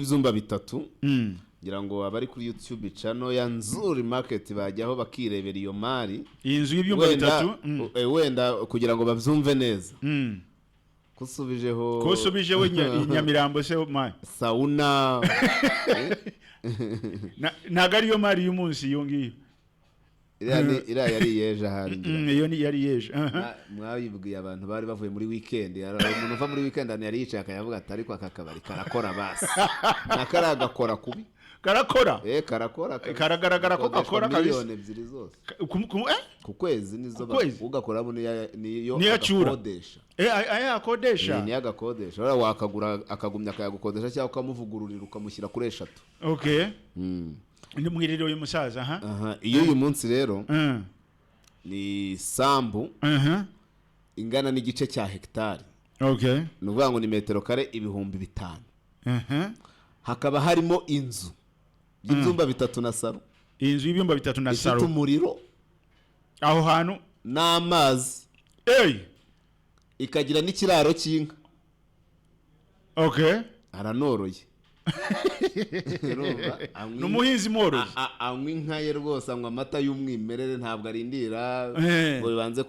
y'ivyumba bitatu ngira ngo abari kuri YouTube channel ya Nzuri Market bajyaho bakirebera iyo mari inzu y'ibyumba bitatu wenda kugira ngo bavyumve neza kusubijeho Nyamirambo se mari sauna nagari yo mari y'umunsi yongiye ira yari yeje hari iyo ni yari yeje mwabibwiye abantu bari bavuye muri weekend umuntu uva muri weekend yari yicaye akayavuga ati ariko akakabari karakora basi nakaraga kora kubi karakora karakora karagaragara ko gakora kabisa miliyoni 2 zose ku kwezi nizo ugakora niyo akodesha akodesha ni agakodesha ora wakagura akagumya akayagukodesha cyangwa ukamuvugururira ukamushyira kuri 3 okay ni mwiriro y'umusaza iyo uyu munsi rero ni sambu ingana n'igice cya hectare okay nuvuga ngo ni metero kare 5,000 hakaba harimo inzu y'ibyumba bitatu na saro inzu y'ibyumba bitatu na saro ifite umuriro aho hantu n'amazi ikagira n'ikiraro cy'inka okay aranoroye n'umuhinzi mworozi anywa inka ye rwose anywa amata y'umwimerere ntabwo arindira ngo bibanze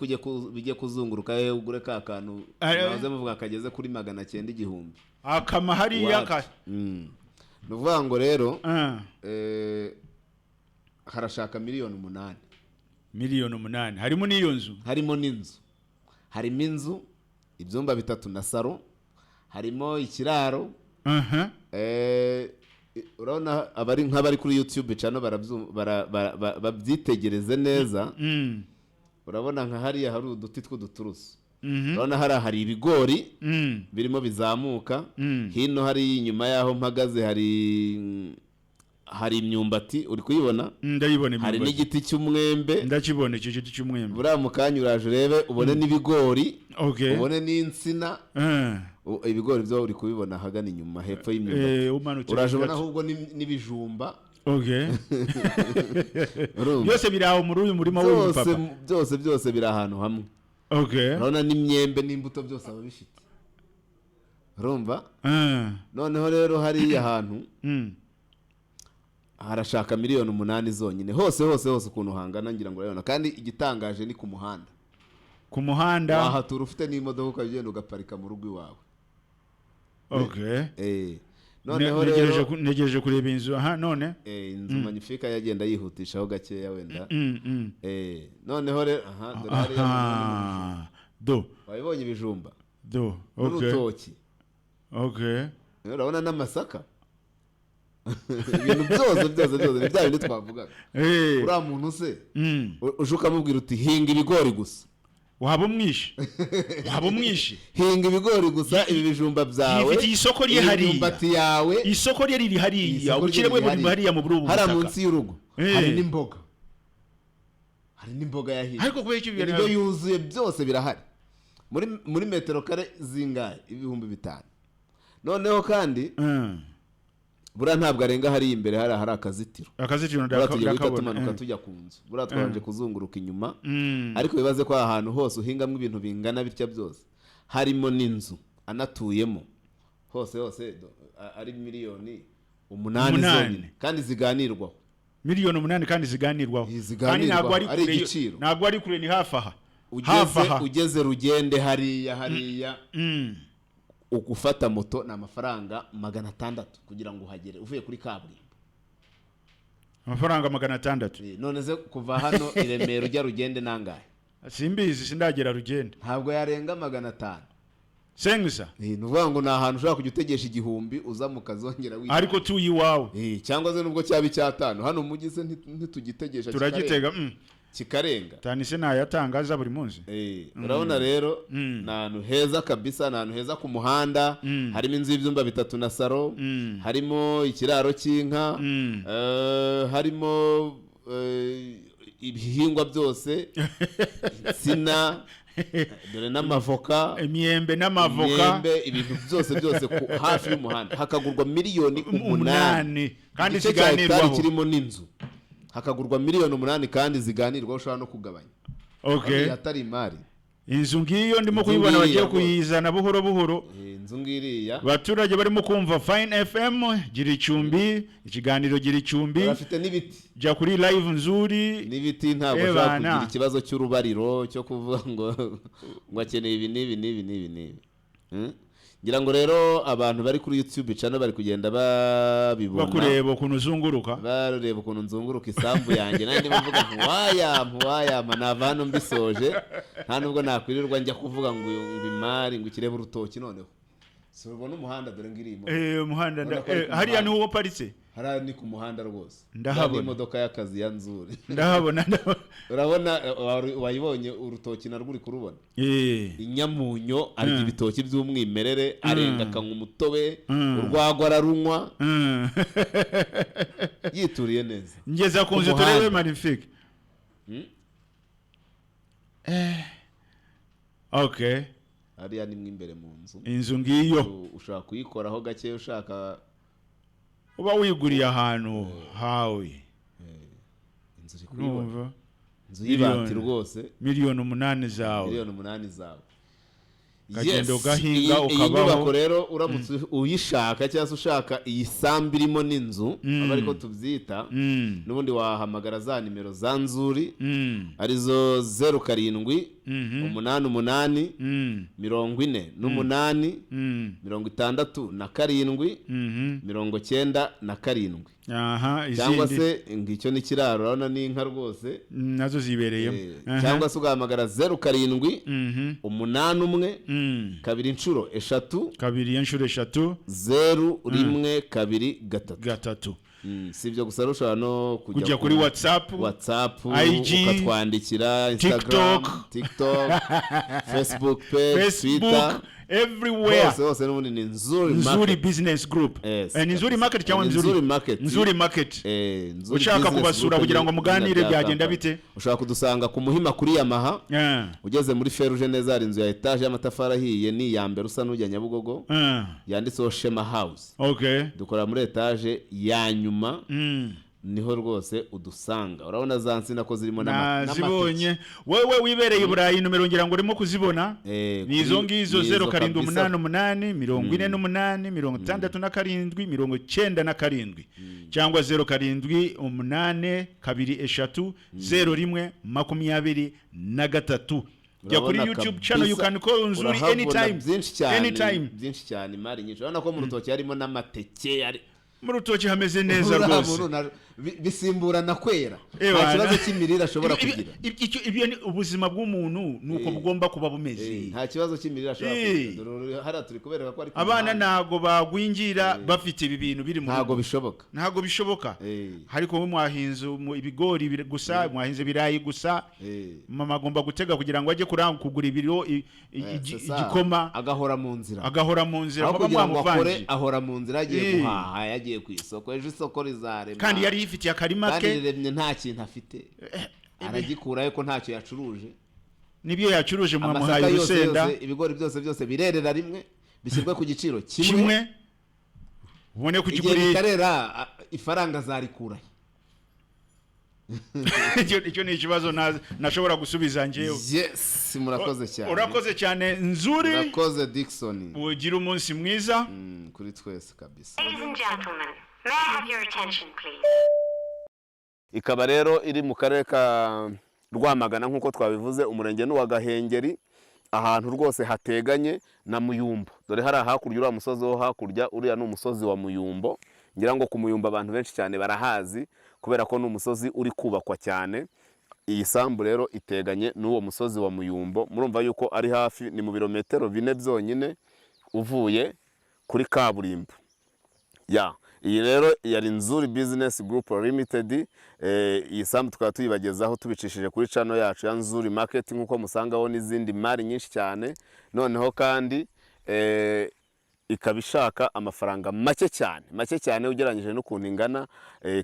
bijye kuzunguruka ugure ka kantu baze muvuga akageze kuri 900,000 akama hariya nuvuga ngo rero harashaka miliyoni 8 harimo n'iyo nzu harimo inzu ibyumba bitatu na saro harimo ikiraro urabona abari kuri YouTube channel babyitegereze neza urabona nka hariya hari uduti tw'uduturusu urabona hari ibigori birimo bizamuka hino hari inyuma yaho mpagaze hari imyumbati uri kuyibona ndayibona hari n'igiti cy'umwembe ndakibona icyo giti cy'umwembe bura mukanya uraje urebe ubone n'ibigori ubone n'insina ibigori byo uri kubibona hagana inyuma hepfo y'imyumbati uraje ubona ahubwo n'ibijumba byose biri aho muri uyu murima w'umupapa byose biri ahantu hamwe urabona n'imyembe n'imbuto byose ababifite urumva noneho rero hariya hantu harashaka miliyoni 8 zonyine hose ukuntu hangana ngira ngo urabona kandi igitangaje ni ku muhanda wahatura ufite n'imodoka ukagenda ugaparika mu rugo iwawe noneho rero negereje kureba inzu none inzu magnifique yagenda yihutishaho gakeya wenda noneho rero wabibonye ibijumba n'urutoki urabona n'amasaka ibintu byose ni bya bindi twavugaga uriya muntu se uje ukamubwira uti hinga ibigori gusa waba umwishe hinga ibigori gusa ibi bijumba byawe yifitiye isoko rye hariya imyumbati yawe isoko rye riri hariya ubukire bwe buri hariya mu buru butaka hari munsi y'urugo hari n'imboga yahiye ariko kubera icyo ibyo yuzuye byose birahari muri metero kare zingahe 5,000 noneho kandi bura ntabwo arenga hari imbere hari akazitiro ndakabona tujya ku nzu bura twabanje kuzunguruka inyuma ariko bibaze ko ahantu hose uhingamwe ibintu bingana bitya byose harimo n'inzu anatuyemo hose ari miliyoni 8 zonyine kandi ziganirwaho miliyoni 8 kandi ziganirwaho kandi ntabwo ari kure ni hafi aha ugeze rugende hariya ugufata moto na amafaranga 600 kugira ngo uhagere uvuye kuri kaburimbo amafaranga 600 none ze kuva hano iremero ujya rugende nangahe simbizi sindagera rugende ntabwo yarenga 500 sengisa nuvuga ngo na ahantu ushaka kujya utegesha 1,000 uza mukazongera wita ariko tuyi wawe cyangwa ze nubwo cyaba icyatano hano mugize ntitugitegesha turagitega kikarenga tanise nayatangaza buri munsi urabona rero nahantu heza kabisa nahantu heza ku muhanda harimo inzu y'ibyumba bitatu na saro harimo ikiraro cy'inka harimo ibihingwa byose insina dore n'amavoka imyembe n'amavoka ibintu byose hafi y'umuhanda hakagurwa miliyoni 8 kandi ziganirwaho kirimo n'inzu hakagurwa miliyoni 8 kandi ziganirwaho ushobora no kugabanya atari imari inzu ngiyo ndimo kuyibona bagiye kuyizana buhoro buhoro. Inzu ngiriya baturage barimo kumva Fine FM Giricumbi, ikiganiro Giricumbi bafite n'ibiti jya kuri live nzuri n'ibiti ntabwo ushaka kugira ikibazo cy'urubariro cyo kuvuga ngo akeneye ibi n'ibi ngira ngo rero abantu bari kuri YouTube channel bari kugenda babibona bakureba ukuntu uzunguruka bareba ukuntu nzunguruka isambu yanjye nandi bavuga ntiwaya manava hano mbisoje nta nubwo nakwirirwa njya kuvuga ngo Imari ngo kirebe urutoki noneho si ubona umuhanda dore ngirimo umuhanda hariya ni wo paritse hariya ni ku muhanda rwose ndahabona imodoka y'akazi ya Nzuri ndahabona urabona wayibonye urutoki narwo uri kurubona inyamunyo arya ibitoki by'umwimerere arenga akanywa umutobe urwagwa ararunywa yituriye neza ngeza ku nzu turebe magnifique okay hariya ni imbere mu nzu inzu ngiyo ushaka kuyikoraho gake ushaka uba wiguriye ahantu hawe inzu iri kubibona inzu y'ibati rwose miliyoni 8 zawe kagendo gahinga ukabaho. Iyi nyubako rero uramutse uyishaka cyangwa se ushaka iyi sambu irimo n'inzu aba ariko tubyita n'ubundi wahamagara za nimero za Nzuri arizo 07 88 48 67 97 cyangwa se ngicyo ni kiraro urabona n'inka rwose nazo zibereyemo cyangwa se ugahamagara 07 81 kabiri inshuro eshatu 0123 si ibyo gusa rushobora no kujya kuri WhatsApp ukatwandikira Instagram TikTok Facebook page Twitter everywhere hose n'ubundi ni Nzuri business group Nzuri market cyangwa Nzuri market ushaka kubasura kugira ngo muganire byagenda bite ushaka kudusanga ku Muhima kuri Yamaha ugeze muri Feruje neza hari inzu ya etage y'amatafari ahiye ni ya mbere usa n'ujya Nyabugogo yanditseho Shema House dukora muri etage ya nyuma niho rwose udusanga urabona za nsina ko zirimo nazibonye wewe wibereye Burayi numero ngira ngo urimo kuzibona nizo ngizo 0788 48 67 cyangwa 0782300123 jya kuri YouTube channel you can call Nzuri anytime byinshi cyane Imari nyinshi urabona ko mu rutoki harimo n'amateke ari mu rutoki hameze neza rwose bisimburana kwera nta kibazo cy'imirire ashobora kugira ibyo ni ubuzima bw'umuntu nuko bugomba kuba bumeze nta kibazo cy'imirire ashobora kugira hara turi kubereka ko ari abana ntago bagwingira bafite ibi bintu biri mu ntago bishoboka ariko we mwahinze ibigori gusa mwahinze birayi gusa mama agomba gutega kugira ngo ajye kugura ibiro igikoma agahora mu nzira mama mwamuvanje ahora mu nzira agiye guhaha yagiye ku isoko ejo isoko rizarema kandi yari yifitiye akarima ke kandi riremye nta kintu afite aragikurayo ko ntacyo yacuruje nibyo yacuruje mwamuhaye urusenda ibigori byose birerera rimwe bishyirwe ku giciro kimwe ubone kugigurisha igihe bitarera ifaranga zarikurahe icyo ni ikibazo nashobora gusubiza njyewe yes murakoze cyane urakoze cyane Nzuri urakoze Dickson ugira umunsi mwiza kuri twese kabisa. Ladies and gentlemen, may I have your attention please? Ikaba rero iri mu karere ka Rwamagana nkuko twabivuze umurenge n'uwa Gahengeri ahantu rwose hateganye na Muyumbo dore hari hakurya uriya musozi wo hakurya uriya n'umusozi wa Muyumbo ngira ngo ku Muyumbo abantu benshi cyane barahazi kubera ko n'umusozi uri kubakwa cyane iyi sambu rero iteganye n'uwo musozi wa Muyumbo murumva yuko ari hafi ni mu birometero 4 byonyine uvuye kuri kaburimbo iyi rero yari Nzuri Business Group Limited iyi sambu tukaba tuyibagezaho tubicishije kuri channel yacu ya Nzuri Market nkuko musangaho n'izindi mari nyinshi cyane noneho kandi ikabishaka amafaranga make cyane ugereranyije n'ukuntu ingana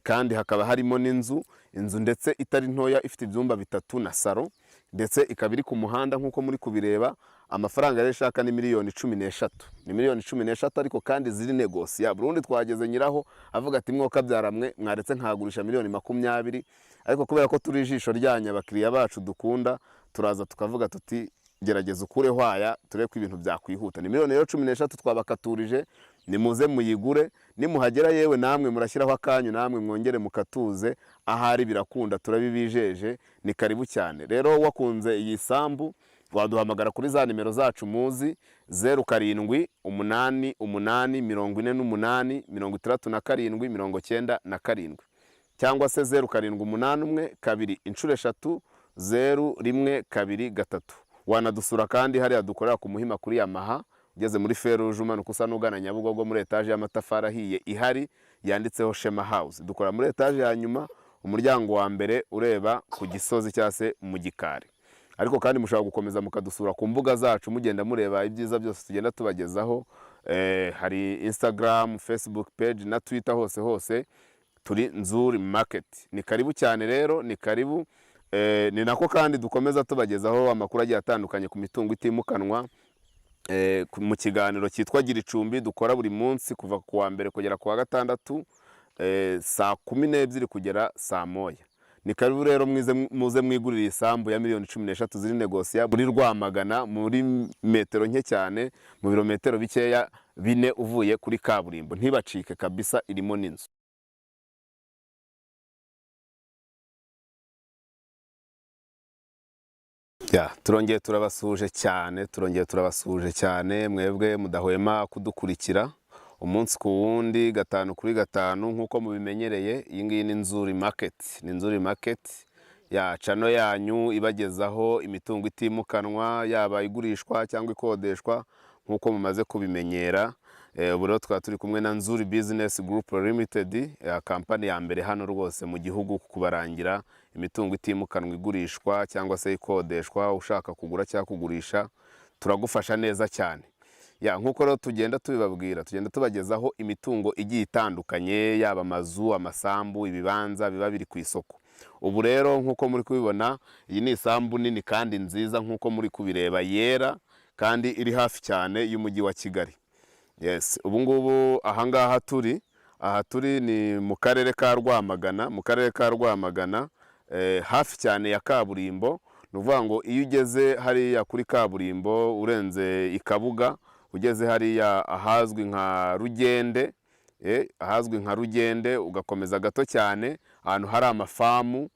kandi hakaba harimo n'inzu ndetse itari ntoya ifite ibyumba 3 na salo ndetse ikaba iri ku muhanda nkuko muri kubireba amafaranga rero shaka ni miliyoni 16 ni miliyoni 16 ariko kandi ziri negosia Burundi twageze nyiraho avuga ati mwoka byaramwe mwaretse nkagurisha miliyoni 20 ariko kubera ko turi ijisho ryanya abakiriya bacu dukunda turaza tukavuga tuti gerageza ukureho aya turebe ko ibintu byakwihuta. Ni miliyoni rero 13 twabakaturije, nimuze muyigure, nimuhagera yewe namwe murashyiraho akanyu, namwe mwongere mukatuze, ahari birakunda turabibijeje, ni karibu cyane. Rero wakunze iyi sambu waduhamagara kuri za nimero zacu muzi 0788486797 cyangwa se 0781 wanadusura kandi hariya dukorera ku Muhima kuri Yamaha ugeze muri Feruje umanuka usa n'ugana Nyabugogo muri etage y'amatafari ahiye ihari yanditseho Shema House. Dukora muri etage ya nyuma umuryango wa mbere ureba ku Gisozi cyase mu Gikari. Ariko kandi mushobora gukomeza mukadusura ku mbuga zacu mugenda mureba ibyiza byose tugenda tubagezaho. Hari Instagram, Facebook page na Twitter, hose turi Nzuri Market. Ni karibu cyane rero, ni karibu. Ni nako kandi dukomeza tubagezaho amakuru agiye atandukanye ku mitungo itimukanwa mu kiganiro cyitwa Giricumbi dukora buri munsi kuva ku wa mbere kugera ku wa gatandatu saa 12 kugera saa 1. Ni karibu rero muze mwigurira isambu ya miliyoni 13 ziri negosiya muri Rwamagana muri metero nke cyane mu birometero bikeya 4 uvuye kuri kaburimbo. Ntibacike kabisa, irimo n'inzu. Turongeye turabasuje cyane mwebwe mudahwema kudukurikira umunsi ku wundi gatanu kuri gatanu nkuko mubimenyereye. Iyi ngiyi ni Nzuri Market, ni Nzuri Market ya channel yanyu ibagezaho imitungo itimukanwa yaba igurishwa cyangwa ikodeshwa nkuko mumaze kubimenyera. Ubu rero twaba turi kumwe na Nzuri Business Group Limited, kampani ya mbere hano rwose mu gihugu kubarangira imitungo itimukanwa igurishwa cyangwa se ikodeshwa. Ushaka kugura cyangwa kugurisha turagufasha neza cyane. Nkuko rero tugenda tubibabwira, tugenda tubagezaho imitungo igiye itandukanye, yaba amazu, amasambu, ibibanza biba biri ku isoko. Ubu rero nkuko muri kubibona, iyi ni isambu nini kandi nziza nkuko muri kubireba, yera kandi iri hafi cyane y'umujyi wa Kigali. Ubu ngubu aha turi ni mu karere ka Rwamagana, hafi cyane ya kaburimbo. Nuvuga ngo iyo ugeze hariya kuri kaburimbo urenze Ikabuga, ugeze hariya ahazwi nka Rugende, ugakomeza gato cyane ahantu hari amafamu,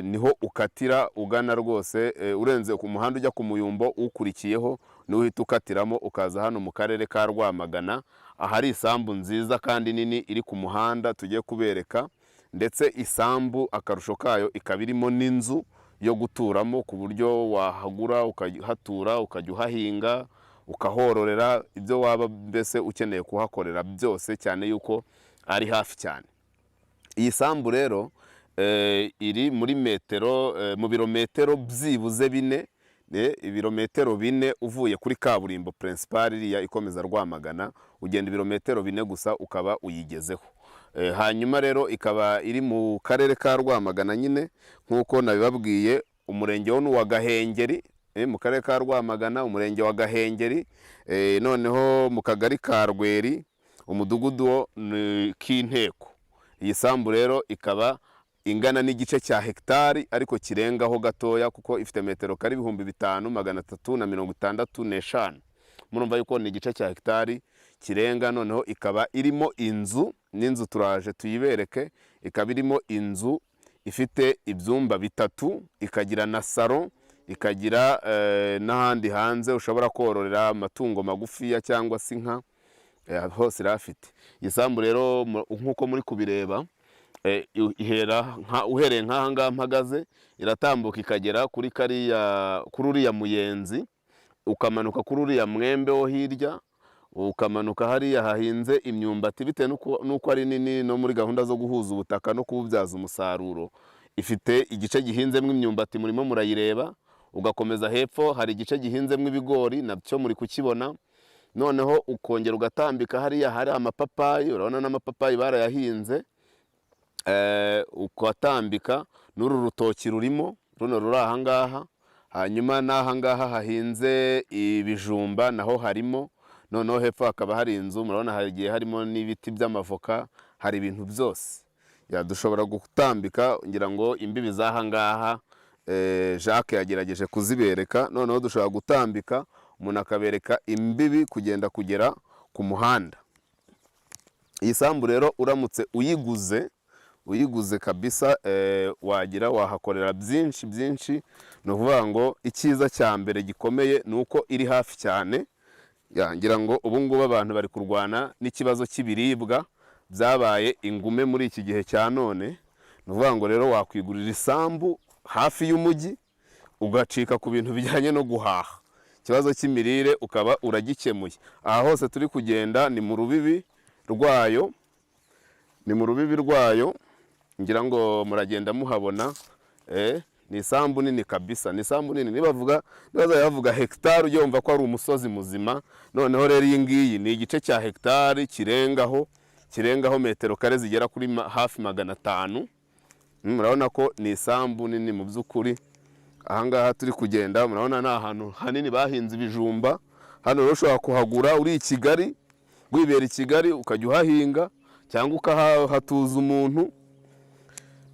niho ukatira ugana rwose. Urenze ku muhanda ujya ku Muyumbo ukurikiyeho niho uhita ukatiramo ukaza hano mu karere ka Rwamagana, ahari isambu nziza kandi nini iri ku muhanda tugiye kubereka. Ndetse isambu akarusho kayo ikaba irimo n'inzu yo guturamo ku buryo wahagura ukahatura, ukajya uhahinga, ukahororera ibyo waba mbese ukeneye kuhakorera byose, cyane yuko ari hafi cyane. Iyi sambu rero iri muri mu birometero byibuze 4, ibirometero 4 uvuye kuri kaburimbo principal iriya ikomeza Rwamagana, ugenda ibirometero 4 gusa ukaba uyigezeho. Hanyuma rero ikaba iri mu karere ka Rwamagana nyine nkuko nabibabwiye, umurenge wa Gahengeri, mu karere ka Rwamagana, umurenge wa Gahengeri, noneho mu kagari ka Rweri, umudugudu k'Inteko. Iyi sambu rero ikaba ingana n'igice cya hectare ariko kirengaho gatoya kuko ifite metero kari 5365. Murumva yuko ni igice cya hectare kirenga. Noneho ikaba irimo inzu, n'inzu turaje tuyibereke. Ikaba irimo inzu ifite ibyumba 3, ikagira na salon, ikagira n'ahandi hanze ushobora kororera amatungo magufiya cyangwa se inka, hose irafite. Isambu rero nkuko muri kubireba, uhereye nk'aha ngaha mpagaze, iratambuka ikagera kuri uriya Muyenzi, ukamanuka kuri uriya Mwembe wo hirya, ukamanuka hariya hahinze imyumbati. Bitewe nuko ari nini no muri gahunda zo guhuza ubutaka no kububyaza umusaruro, ifite igice gihinzemo imyumbati murimo murayireba. Ugakomeza hepfo hari igice gihinzemo ibigori, nabyo muri kukibona. Noneho ukongera ugatambika hariya hari amapapayi, urabona n'amapapayi barayahinze. Ukatambika n'uru rutoki rurimo, runo ruri aha ngaha. Hanyuma n'aha ngaha hahinze ibijumba naho harimo. Noneho hepfo hakaba hari inzu, murabona hagiye harimo n'ibiti by'amavoka, hari ibintu byose. Dushobora gutambika ngira ngo imbibi z'aha ngaha Jacques yagerageje kuzibereka. Noneho dushobora gutambika umuntu akabereka imbibi kugera ku muhanda. Iyi sambu rero uramutse uyiguze kabisa, wahakorera byinshi. Ni ukuvuga ngo icyiza cya mbere gikomeye ni uko iri hafi cyane. Ngira ngo ubu ngubu abantu bari kurwana n'ikibazo cy'ibiribwa byabaye ingume muri iki gihe cya none. Ni ukuvuga ngo rero wakwigurira isambu hafi y'umujyi ugacika ku bintu bijyanye no guhaha. Ikibazo cy'imirire ukaba uragikemuye. Aha hose turi kugenda ni mu rubibi rwayo, ngira ngo muragenda muhabona. Ni isambu nini kabisa, ni isambu nini. Nibaza yavuga hegitari ujye wumva ko ari umusozi muzima. Noneho rero iyi ngiyi ni igice cya hegitari kirengaho metero kare zigera kuri hafi 500. Murabona ko ni isambu nini mu by'ukuri. Ahangaha turi kugenda murabona ni ahantu hanini bahinze ibijumba. Hano rero ushobora kuhagura uri i Kigali, wibera i Kigali ukajya uhahinga cyangwa ukahatuza umuntu,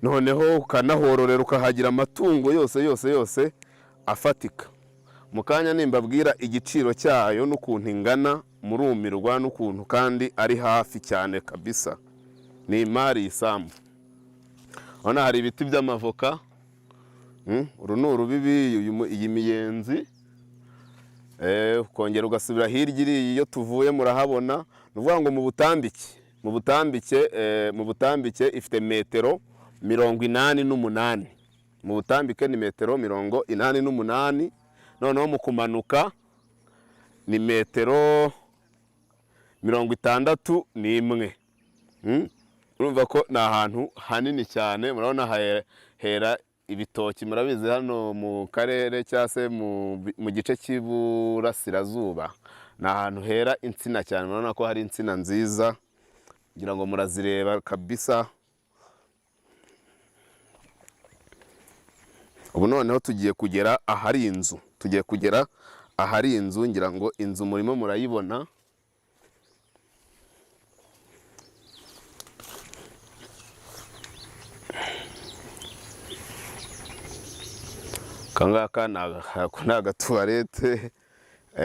noneho ukanahororera ukahagira amatungo yose afatika. Mu kanya nimbabwira igiciro cyayo n'ukuntu ingana murumirwa n'ukuntu kandi ari hafi cyane kabisa. Ni Imari isambu. Hano hari ibiti by'amavoka. Uru ni urubibi, iyi miyenzi. Ukongera ugasubira hirya iriya iyo tuvuye murahabona. Ni ukuvuga ngo mu butambike ifite metero 88. Mu butambike ni metero 88. Noneho mu kumanuka ni metero 61. Urumva ko ni ahantu hanini cyane. Murabona hera ibitoki. Murabizi hano mu karere cyangwa se mu gice cy'iburasirazuba ni ahantu hera insina cyane. Murabona ko hari insina nziza, ngira ngo murazireba kabisa. Ubu noneho tugiye kugera ahari inzu. Ngira ngo inzu murimo murayibona. Kangaka ni agatuwarete.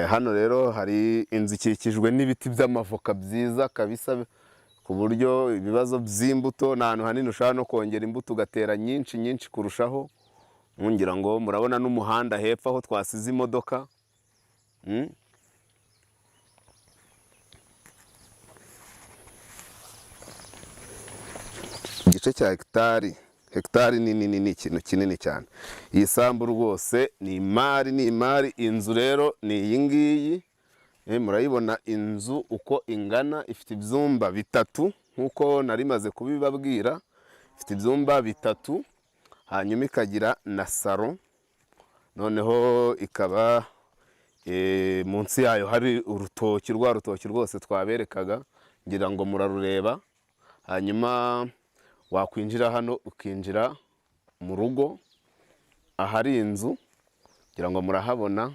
Hano rero hari inzu ikikijwe n'ibiti by'amavoka byiza kabisa, ku buryo ibibazo by'imbuto ni ahantu hanini ushobora no kongera imbuto ugatera nyinshi kurushaho. Ngira ngo murabona n'umuhanda hepfo aho twasize imodoka. Igice cya hegitari nini ni ikintu kinini cyane. Iyi sambu rwose ni Imari. Inzu rero ni iyi ngiyi. Murayibona inzu uko ingana. Ifite ibyumba 3 nk'uko nari maze kubibabwira. Ifite ibyumba 3, hanyuma ikagira na saro. Noneho ikaba munsi yayo hari urutoki, rwa rutoki rwose twaberekaga, ngira ngo murarureba. Hanyuma wakwinjira hano ukinjira mu rugo ahari inzu, ngira ngo murahabona.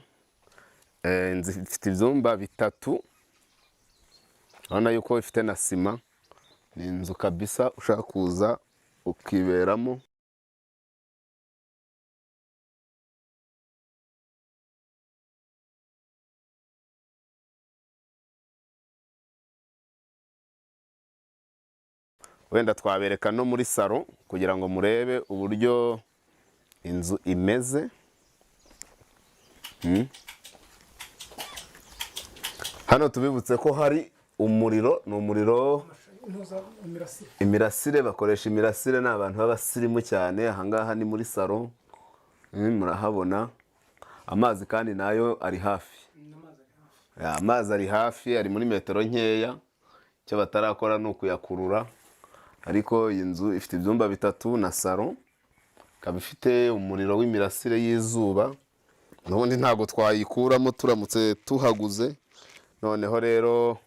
Inzu ifite ibyumba 3, urabona yuko ifite na sima. Ni inzu kabisa ushaka kuza ukiberamo. Wenda twabereka no muri saro kugira ngo murebe uburyo inzu imeze. Hano tubibutse ko hari umuriro, ni umuriro imirasire. Bakoresha imirasire, ni abantu b'abasirimu cyane. Ahangaha ni muri saro. Murahabona amazi kandi nayo ari hafi. Amazi ari hafi, ari muri metero nkeya. Icyo batarakora ni ukuyakurura. Ariko iyi nzu ifite ibyumba 3 na saro, ikaba ifite umuriro w'imirasire y'izuba. N'ubundi ntabwo twayikuramo turamutse tuhaguze. Noneho rero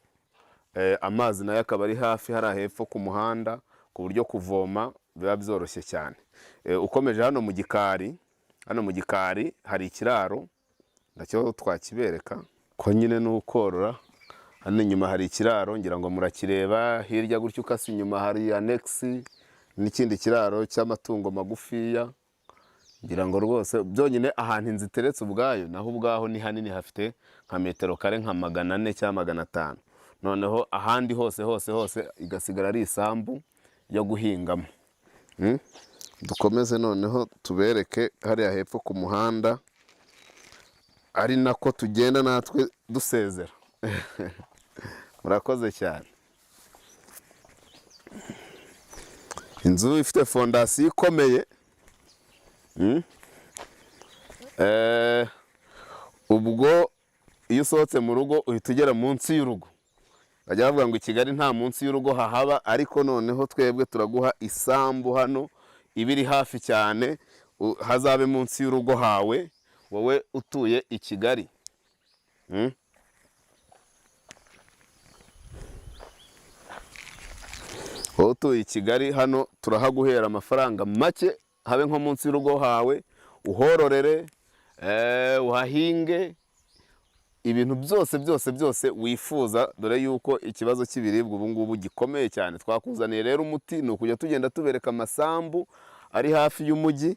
amazi nayo akaba ari hafi hariya hepfo ku muhanda, ku buryo kuvoma biba byoroshye cyane. Ukomeje hano mu gikari hari ikiraro, nacyo twakibereka ko nyine ni ukorora. Hano inyuma hari ikiraro, ngira ngo murakireba. Hirya gutyo ukase inyuma hari annex n'ikindi kiraro cy'amatungo magufiya. ngira ngo rwose byonyine ahantu inzu iteretse ubwayo naho ubwaho ni hanini, hafite nka metero kare nka 400 cyangwa 500. noneho ahandi hose igasigara ari isambu yo guhingamo. Dukomeze noneho tubereke hariya hepfo ku muhanda, ari nako tugenda natwe dusezera. Murakoze cyane. Inzu ifite fondasiyo ikomeye. Ubwo iyo usohotse mu rugo uhita ugera munsi y'urugo. Bajya bavuga ngo i Kigali nta munsi y'urugo hahaba, ariko noneho twebwe turaguha isambu hano ibiri hafi cyane, hazabe munsi y'urugo hawe wowe utuye i Kigali. Wowe utuye i Kigali hano turahaguhera amafaranga make, habe nko munsi y'urugo hawe, uhororere, uhahinge ibintu byose wifuza, dore yuko ikibazo cy'ibiribwa ubu ngubu gikomeye cyane. Twakuzaniye rero umuti, ni ukujya tugenda tubereka amasambu ari hafi y'umujyi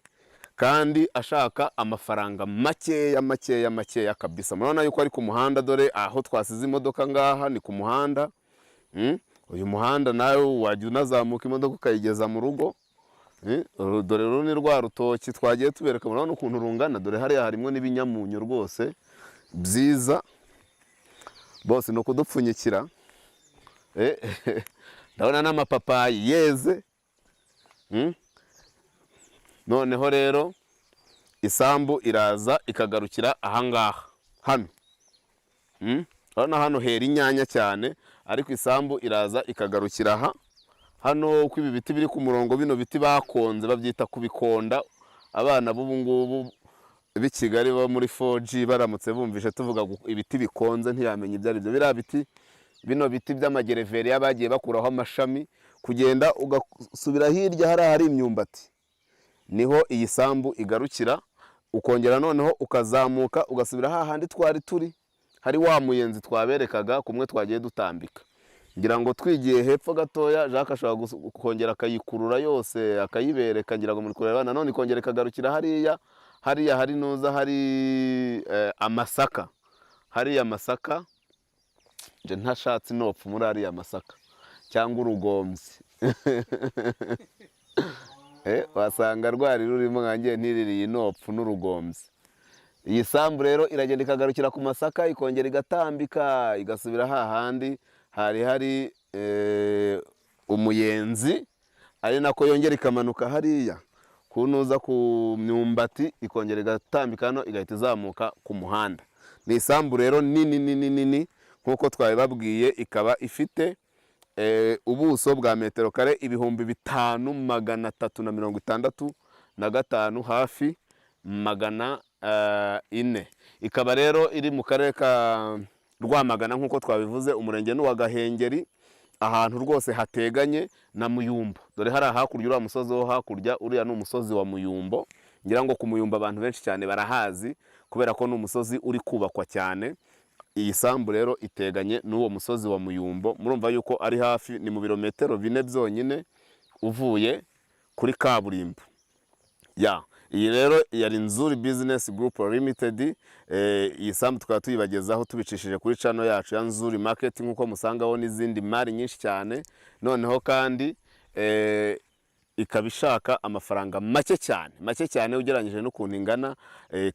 kandi ashaka amafaranga makeya kabisa. Murabona yuko ari ku muhanda, dore aho twasize imodoka ngaha ni ku muhanda. Uyu muhanda nawe wajya unazamuka imodoka ukayigeza mu rugo. Dore rero ni rwa rutoki twagiye tubereka, murabona ukuntu rungana, dore hariya harimo n'ibinyamunyo rwose byiza, bose no kudupfunyikira. Ndabona n'amapapayi yeze. Noneho rero isambu iraza ikagarukira ahangaha hano. Urabona hano hera inyanya cyane, ariko isambu iraza ikagarukira aha hano. Uko ibi biti biri ku murongo, bino biti bakonze babyita kubikonda. Abana b'ubu ngubu b'i Kigali bo muri 4G baramutse bumvishe tuvuga ibiti bikonze ntiyamenya ibyo ari byo. Biriya biti, bino biti by'amagereveriya bagiye bakuraho amashami, kugenda ugasubira hirya hari imyumbati, niho iyi sambu igarukira. Ukongera noneho ukazamuka ugasubira hahandi twari turi, hari wa muyenzi twaberekaga kumwe twagiye dutambika. Ngira ngo twigiye hepfo gatoya, Jacques ashobora kongera akayikurura yose akayibereka, ngira ngo muri kureba. Nanone ikongera ikagarukira hariya hari noza, hari amasaka. Hariya amasaka nje ntashatse inopfu muri hariya masaka cyangwa urugombyi. Wasanga rwari rurimo nkangiye ntiririye inopfu n'urugombyi. Iyi sambu rero iragenda ikagarukira ku masaka, ikongera igatambika igasubira hahandi hari umuyenzi, ari nako yongera ikamanuka hariya kunuza ku myumbati, ikongera igatambika hano igahita izamuka ku muhanda. Ni isambu rero nini nkuko twabibabwiye, ikaba ifite ubuso bwa metero kare 5365 hafi 400. Ikaba rero iri mu karere ka Rwamagana nkuko twabivuze, umurenge n'uwa Gahengeri, ahantu rwose hateganye na Muyumbo. Dore hari hakurya uriya musozi wo hakurya, uriya ni umusozi wa Muyumbo. Ngira ngo ku Muyumbo abantu benshi cyane barahazi kubera ko ni umusozi uri kubakwa cyane. Iyi sambu rero iteganye n'uwo musozi wa Muyumbo. Murumva yuko ari hafi, ni mu birometero 4 byonyine uvuye kuri kaburimbo. Iyi rero yari Nzuri Business Group Limited. Iyi sambu tukaba tuyibagezaho tubicishije kuri channel yacu ya Nzuri Market, nkuko musangaho n'izindi mari nyinshi cyane. Noneho kandi ikabishaka amafaranga make cyane ugereranyije n'ukuntu ingana.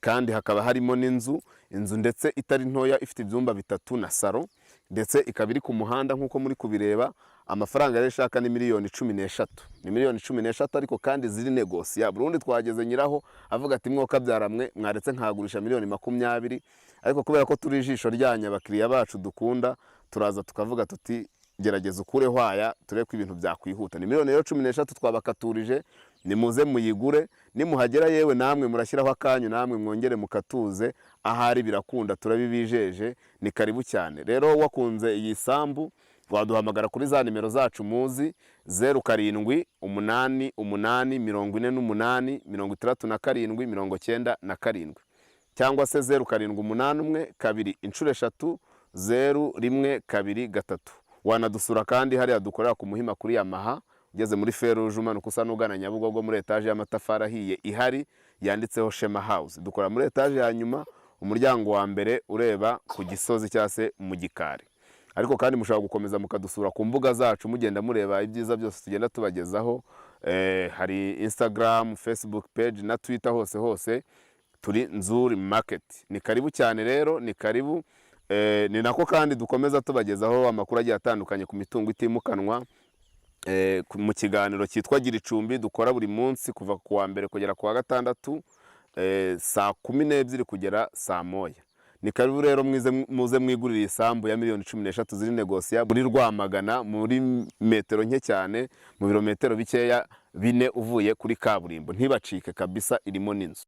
Kandi hakaba harimo n'inzu ndetse itari ntoya, ifite ibyumba 3 na salo, ndetse ikaba iri ku muhanda nkuko muri kubireba. Amafaranga rero ishaka ni miliyoni 16. Ni miliyoni 16, ariko kandi ziri negosiya. Burundi twageze nyiraho avuga ati mwoka byaramwe mwaretse nkagurisha miliyoni 20, ariko kubera ko turi ijisho ryanya abakiriya bacu dukunda, turaza tukavuga tuti gerageza ukure hwaya tureko ibintu byakwihuta. Ni miliyoni 16 twabakaturije, nimuze muyigure. Nimuhagera yewe namwe murashyiraho akanyu, namwe mwongere mukatuze, ahari birakunda, turabibijeje. Ni karibu cyane. Rero wakunze iyi sambu, waduhamagara kuri za nimero zacu muzi, 0788486797, cyangwa se 078123 0123. Wanadusura kandi hariya dukorera ku Muhima kuri Yamaha, ugeze muri Feruje umanuka usa n'ugana Nyabugogo muri etaje y'amatafari ahiye ihari yanditseho Shema House. Dukora muri etaje ya nyuma umuryango wa mbere ureba ku Gisozi cyangwa se mu Gikari. Ariko kandi mushobora gukomeza mukadusura ku mbuga zacu mugenda mureba ibyiza byose tugenda tubagezaho. Hari Instagram, Facebook page na Twitter, hose turi Nzuri Market. Ni karibu cyane rero, ni karibu. Ni nako kandi dukomeza tubagezaho amakuru agiye atandukanye ku mitungo itimukanwa mu kiganiro cyitwa Giricumbi dukora buri munsi kuva ku wa mbere kugera ku wa gatandatu saa 12 kugera saa 1. Ni karibu rero muze mwigurira isambu ya miliyoni 13 ziri negosiya muri Rwamagana muri metero nke cyane mu birometero bikeya 4 uvuye kuri kaburimbo. Ntibacike kabisa, irimo n'inzu.